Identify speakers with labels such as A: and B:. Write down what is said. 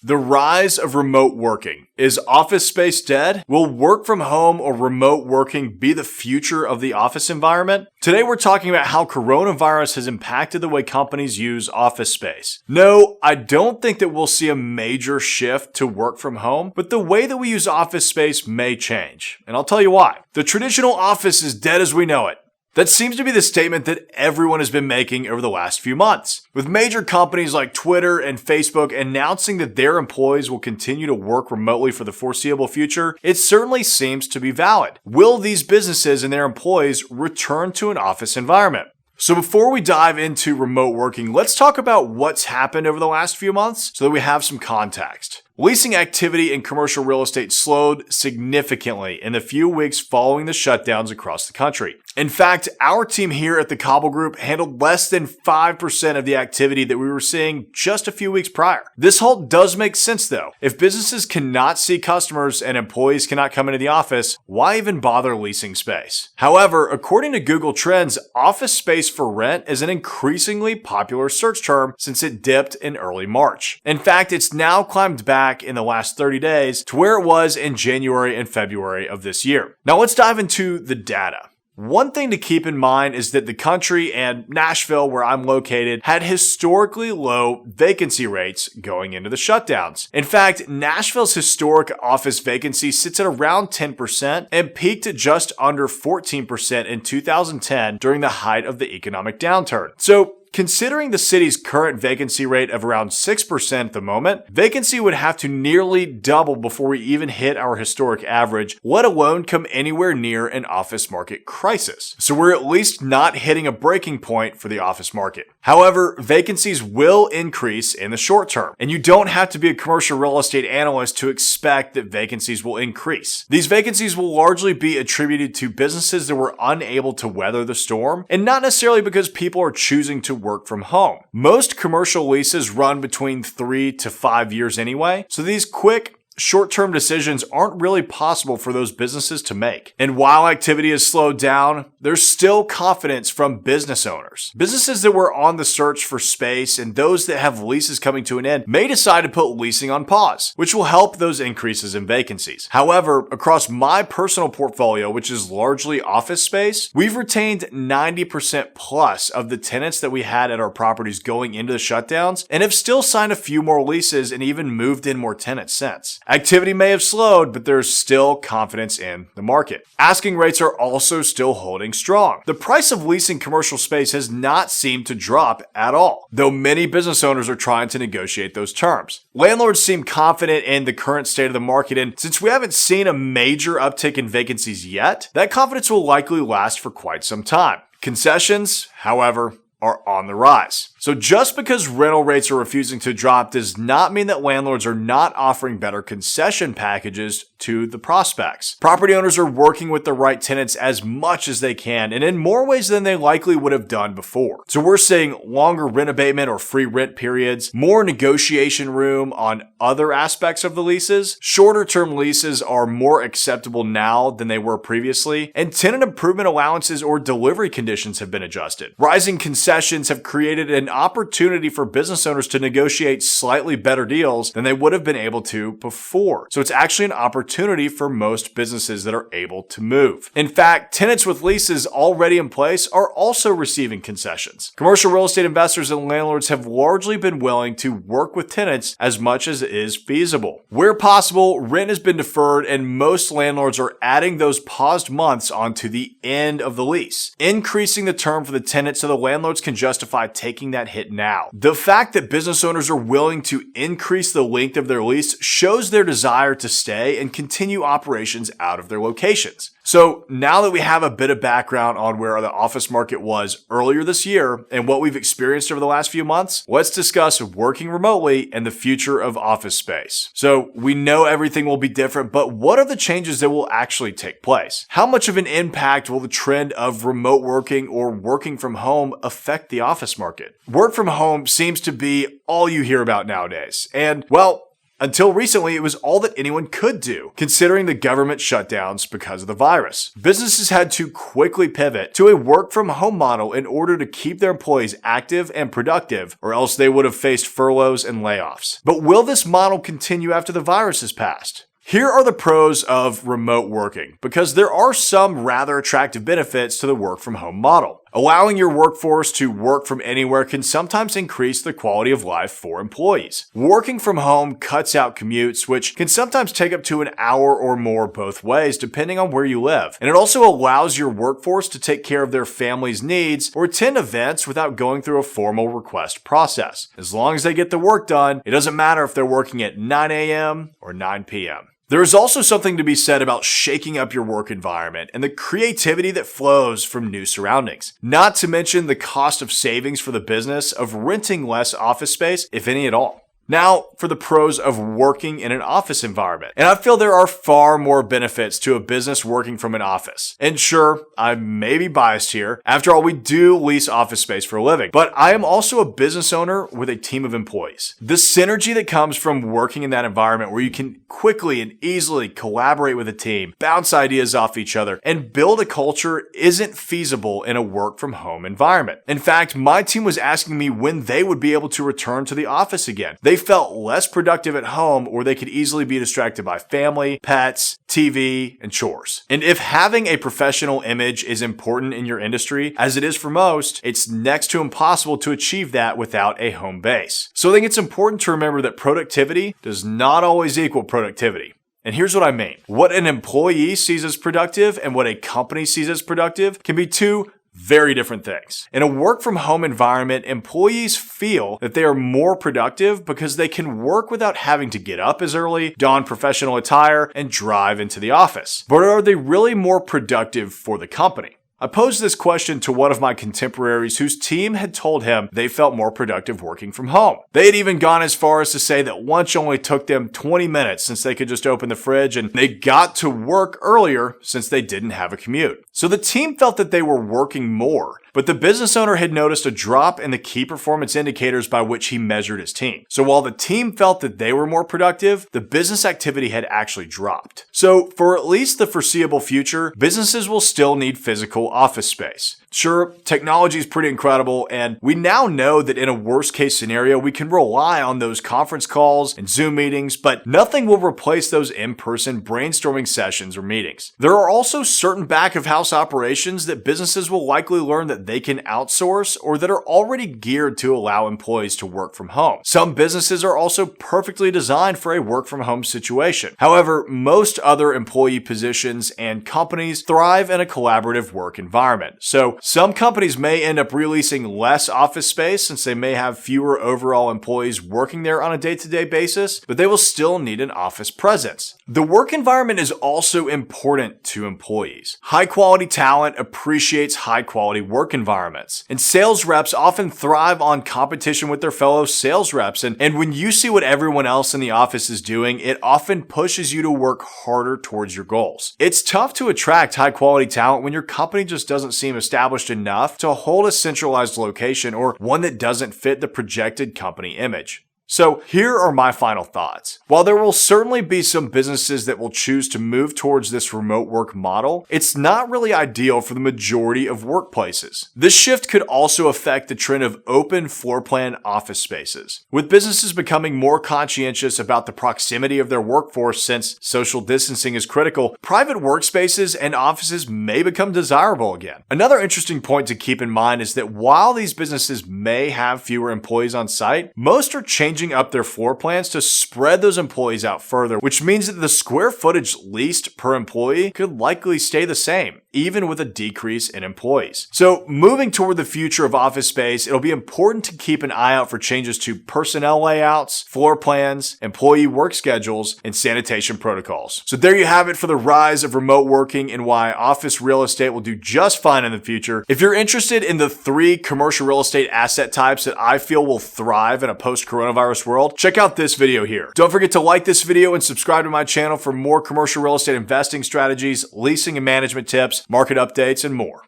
A: The rise of remote working. Is office space dead? Will work from home or remote working be the future of the office environment? Today we're talking about how coronavirus has impacted the way companies use office space. No, I don't think that we'll see a major shift to work from home, but the way that we use office space may change. And I'll tell you why. The traditional office is dead as we know it. That seems to be the statement that everyone has been making over the last few months. With major companies like Twitter and Facebook announcing that their employees will continue to work remotely for the foreseeable future, it certainly seems to be valid. Will these businesses and their employees return to an office environment? So before we dive into remote working, let's talk about what's happened over the last few months so that we have some context. Leasing activity in commercial real estate slowed significantly in the few weeks following the shutdowns across the country. In fact, our team here at the Cobble Group handled less than 5% of the activity that we were seeing just a few weeks prior. This halt does make sense though. If businesses cannot see customers and employees cannot come into the office, why even bother leasing space? However, according to Google Trends, office space for rent is an increasingly popular search term since it dipped in early March. In fact, it's now climbed back in the last 30 days to where it was in January and February of this year. Now let's dive into the data. One thing to keep in mind is that the country and Nashville, where I'm located, had historically low vacancy rates going into the shutdowns. In fact, Nashville's historic office vacancy sits at around 10% and peaked at just under 14% in 2010 during the height of the economic downturn. So, considering the city's current vacancy rate of around 6% at the moment, vacancy would have to nearly double before we even hit our historic average, let alone come anywhere near an office market crisis. So we're at least not hitting a breaking point for the office market. However, vacancies will increase in the short term, and you don't have to be a commercial real estate analyst to expect that vacancies will increase. These vacancies will largely be attributed to businesses that were unable to weather the storm, and not necessarily because people are choosing to work from home. Most commercial leases run between 3 to 5 years anyway, so these quick, short-term decisions aren't really possible for those businesses to make. And while activity has slowed down, there's still confidence from business owners. Businesses that were on the search for space and those that have leases coming to an end may decide to put leasing on pause, which will help those increases in vacancies. However, across my personal portfolio, which is largely office space, we've retained 90% plus of the tenants that we had at our properties going into the shutdowns and have still signed a few more leases and even moved in more tenants since. Activity may have slowed, but there's still confidence in the market. Asking rates are also still holding strong. The price of leasing commercial space has not seemed to drop at all, though many business owners are trying to negotiate those terms. Landlords seem confident in the current state of the market, and since we haven't seen a major uptick in vacancies yet, that confidence will likely last for quite some time. Concessions, however, are on the rise. So just because rental rates are refusing to drop does not mean that landlords are not offering better concession packages to the prospects. Property owners are working with the right tenants as much as they can and in more ways than they likely would have done before. So we're seeing longer rent abatement or free rent periods, more negotiation room on other aspects of the leases, shorter term leases are more acceptable now than they were previously, and tenant improvement allowances or delivery conditions have been adjusted. Rising concessions have created an opportunity for business owners to negotiate slightly better deals than they would have been able to before. So it's actually an opportunity for most businesses that are able to move. In fact, tenants with leases already in place are also receiving concessions. Commercial real estate investors and landlords have largely been willing to work with tenants as much as is feasible. Where possible, rent has been deferred and most landlords are adding those paused months onto the end of the lease, increasing the term for the tenant so the landlords can justify taking that hit now. The fact that business owners are willing to increase the length of their lease shows their desire to stay and continue operations out of their locations. So now that we have a bit of background on where the office market was earlier this year and what we've experienced over the last few months, let's discuss working remotely and the future of office space. So we know everything will be different, but what are the changes that will actually take place? How much of an impact will the trend of remote working or working from home affect the office market? Work from home seems to be all you hear about nowadays. And, well, Until recently, it was all that anyone could do, considering the government shutdowns because of the virus. Businesses had to quickly pivot to a work-from-home model in order to keep their employees active and productive, or else they would have faced furloughs and layoffs. But will this model continue after the virus has passed? Here are the pros of remote working, because there are some rather attractive benefits to the work-from-home model. Allowing your workforce to work from anywhere can sometimes increase the quality of life for employees. Working from home cuts out commutes, which can sometimes take up to an hour or more both ways, depending on where you live. And it also allows your workforce to take care of their family's needs or attend events without going through a formal request process. As long as they get the work done, it doesn't matter if they're working at 9 a.m. or 9 p.m. There is also something to be said about shaking up your work environment and the creativity that flows from new surroundings. Not to mention the cost of savings for the business of renting less office space, if any at all. Now, for the pros of working in an office environment. And I feel there are far more benefits to a business working from an office. And sure, I may be biased here. After all, we do lease office space for a living. But I am also a business owner with a team of employees. The synergy that comes from working in that environment where you can quickly and easily collaborate with a team, bounce ideas off each other, and build a culture isn't feasible in a work-from-home environment. In fact, my team was asking me when they would be able to return to the office again. They felt less productive at home, or they could easily be distracted by family, pets, TV, and chores. And if having a professional image is important in your industry, as it is for most, it's next to impossible to achieve that without a home base. So I think it's important to remember that productivity does not always equal productivity. And here's what I mean. What an employee sees as productive and what a company sees as productive can be two very different things. In a work-from-home environment, employees feel that they are more productive because they can work without having to get up as early, don professional attire, and drive into the office. But are they really more productive for the company? I posed this question to one of my contemporaries whose team had told him they felt more productive working from home. They had even gone as far as to say that lunch only took them 20 minutes since they could just open the fridge, and they got to work earlier since they didn't have a commute. So the team felt that they were working more, but the business owner had noticed a drop in the key performance indicators by which he measured his team. So while the team felt that they were more productive, the business activity had actually dropped. So for at least the foreseeable future, businesses will still need physical office space. Sure, technology is pretty incredible, and we now know that in a worst case scenario, we can rely on those conference calls and Zoom meetings, but nothing will replace those in-person brainstorming sessions or meetings. There are also certain back-of-house operations that businesses will likely learn that they can outsource or that are already geared to allow employees to work from home. Some businesses are also perfectly designed for a work-from-home situation. However, most other employee positions and companies thrive in a collaborative work environment. So some companies may end up releasing less office space since they may have fewer overall employees working there on a day-to-day basis, but they will still need an office presence. The work environment is also important to employees. High-quality talent appreciates high-quality work environments, and sales reps often thrive on competition with their fellow sales reps, and when you see what everyone else in the office is doing, it often pushes you to work harder towards your goals. It's tough to attract high-quality talent when your company just doesn't seem established enough to hold a centralized location or one that doesn't fit the projected company image. So here are my final thoughts. While there will certainly be some businesses that will choose to move towards this remote work model, it's not really ideal for the majority of workplaces. This shift could also affect the trend of open floor plan office spaces, with businesses becoming more conscientious about the proximity of their workforce since social distancing is critical. Private workspaces and offices may become desirable again. Another interesting point to keep in mind is that while these businesses may have fewer employees on site, most are changing up their floor plans to spread those employees out further, which means that the square footage leased per employee could likely stay the same, even with a decrease in employees. So moving toward the future of office space, it'll be important to keep an eye out for changes to personnel layouts, floor plans, employee work schedules, and sanitation protocols. So there you have it for the rise of remote working and why office real estate will do just fine in the future. If you're interested in the 3 commercial real estate asset types that I feel will thrive in a post-coronavirus world, check out this video here. Don't forget to like this video and subscribe to my channel for more commercial real estate investing strategies, leasing and management tips, market updates, and more.